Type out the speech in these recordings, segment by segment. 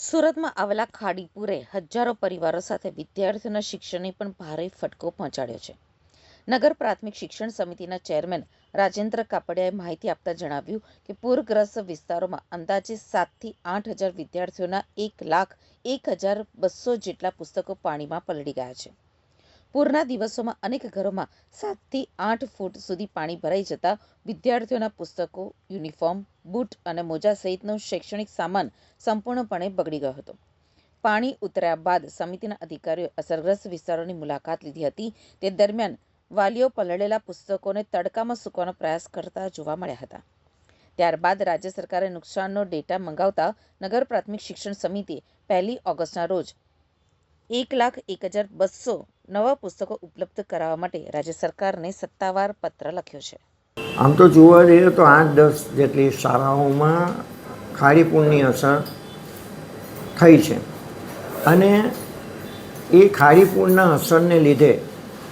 સુરતમાં આવેલા ખાડીપુરે હજારો પરિવારો સાથે વિદ્યાર્થીઓના શિક્ષણને પણ ભારે ફટકો પહોંચાડ્યો છે. નગર પ્રાથમિક શિક્ષણ સમિતિના ચેરમેન રાજેન્દ્ર કાપડિયાએ માહિતી આપતા જણાવ્યું કે પૂરગ્રસ્ત વિસ્તારોમાં અંદાજે 7,000 થી 8,000 વિદ્યાર્થીઓના 1,01,200 જેટલા પુસ્તકો પાણીમાં પલળી ગયા છે. પૂરના દિવસોમાં અનેક ઘરોમાં 7 થી 8 ફૂટ સુધી પાણી ભરાઈ જતા વિદ્યાર્થીઓના પુસ્તકો, યુનિફોર્મ, બૂટ અને મોજા સહિતનો શૈક્ષણિક સામાન સંપૂર્ણપણે બગડી ગયો હતો. પાણી ઉતર્યા બાદ સમિતિના અધિકારીઓએ અસરગ્રસ્ત વિસ્તારોની મુલાકાત લીધી હતી. તે દરમિયાન વાલીઓ પલળેલા પુસ્તકોને તડકામાં સૂકવવાનો પ્રયાસ કરતા જોવા મળ્યા હતા. ત્યારબાદ રાજ્ય સરકારે નુકસાનનો ડેટા મંગાવતા નગર પ્રાથમિક શિક્ષણ સમિતિએ 1 ઓગસ્ટના રોજ 1,01,200 નવા પુસ્તકો ઉપલબ્ધ કરાવવા માટે રાજ્ય સરકારને સત્તાવાર પત્ર લખ્યો છે. આમ તો જોવા જઈએ તો 8-10 જેટલી શાળાઓમાં ખાડીપુરની અસર થઈ છે અને એ ખાડીપુરના અસરને લીધે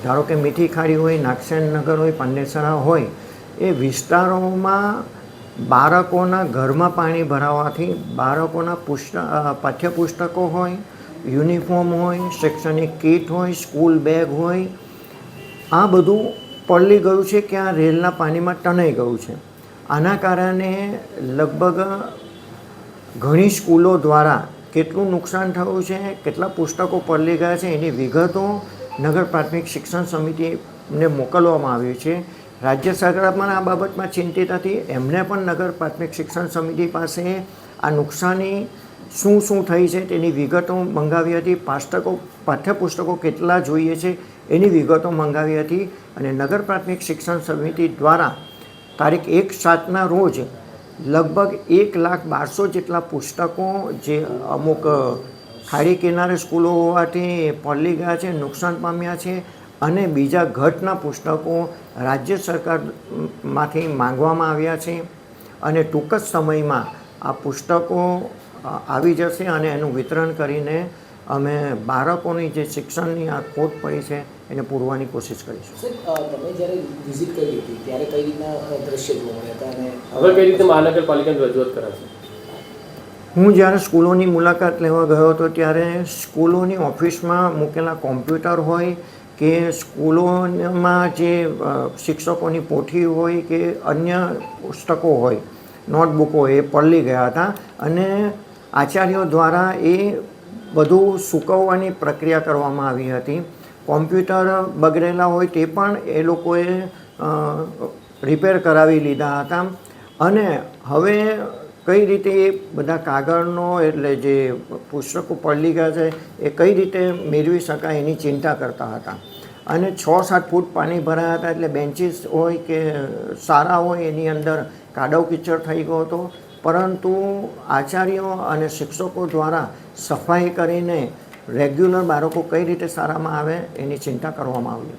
ધારો કે મીઠી ખાડી હોય, નાગસેનનગર હોય, પાંડેસરા હોય, એ વિસ્તારોમાં બાળકોના ઘરમાં પાણી ભરાવાથી બાળકોના પાઠ્યપુસ્તકો હોય, યુનિફોર્મ હોય, શૈક્ષણિક કીટ હોય, સ્કૂલ બેગ હોય, આ બધું પલળી ગયું છે કે આ રેલના પાણીમાં ટનાઈ ગયું છે. આના કારણે લગભગ ઘણી સ્કૂલો દ્વારા કેટલું નુકસાન થયું છે, કેટલા પુસ્તકો પલળી ગયા છે, એની વિગતો નગર પ્રાથમિક શિક્ષણ સમિતિને મોકલવામાં આવી છે. રાજ્ય સરકાર પણ આ બાબતમાં ચિંતિત હતી. એમને પણ નગર પ્રાથમિક શિક્ષણ સમિતિ પાસે આ નુકસાની શું થઈ છે તેની વિગતો મંગાવી હતી. પાઠ્યપુસ્તકો કેટલા જોઈએ છે એની વિગતો મંગાવી હતી અને નગર પ્રાથમિક શિક્ષણ સમિતિ દ્વારા તારીખ 1/7ના રોજ લગભગ 1,12,000 જેટલા પુસ્તકો જે અમુક ખાડી કિનારે સ્કૂલો હોવાથી પલળી ગયા છે, નુકસાન પામ્યા છે અને બીજા ઘટના પુસ્તકો રાજ્ય સરકારમાંથી માંગવામાં આવ્યા છે અને ટૂંક જ સમયમાં આ પુસ્તકો આવી જશે અને એનું વિતરણ કરીને અમે બાળકોની જે શિક્ષણની આ ખોટ પડી છે એને પૂરવાની કોશિશ કરીશું. તમે જ્યારે વિઝિટ કરી હતી ત્યારે કઈ રીતના દ્રશ્ય જોવા મળ્યા હતા અને હવે કઈ રીતે મહાનગરપાલિકાને રજૂઆત કરાશે? હું જ્યારે સ્કૂલોની મુલાકાત લેવા ગયો હતો ત્યારે સ્કૂલોની ઓફિસમાં મૂકેલા કોમ્પ્યુટર હોય કે સ્કૂલોમાં જે શિક્ષકોની પોથી હોય કે અન્ય પુસ્તકો હોય, નોટબુકો એ પલળી ગયા હતા અને આચાર્યો દ્વારા એ બધું સૂકવવાની પ્રક્રિયા કરવામાં આવી હતી. કોમ્પ્યુટર બગડેલા હોય તે પણ એ લોકોએ રિપેર કરાવી લીધા હતા અને હવે કઈ રીતે એ બધા કાગળનો એટલે જે પુસ્તકો પલળી ગયા છે એ કઈ રીતે મેળવી શકાય એની ચિંતા કરતા હતા અને 6-7 ફૂટ પાણી ભરાયા હતા એટલે બેન્ચીસ હોય કે શાળા હોય એની અંદર કાદવ કીચડ થઈ ગયો હતો. પરંતુ આચાર્યો અને શિક્ષકો દ્વારા સફાઈ કરીને રેગ્યુલર બાળકો કઈ રીતે શાળામાં આવે એની ચિંતા કરવામાં આવી.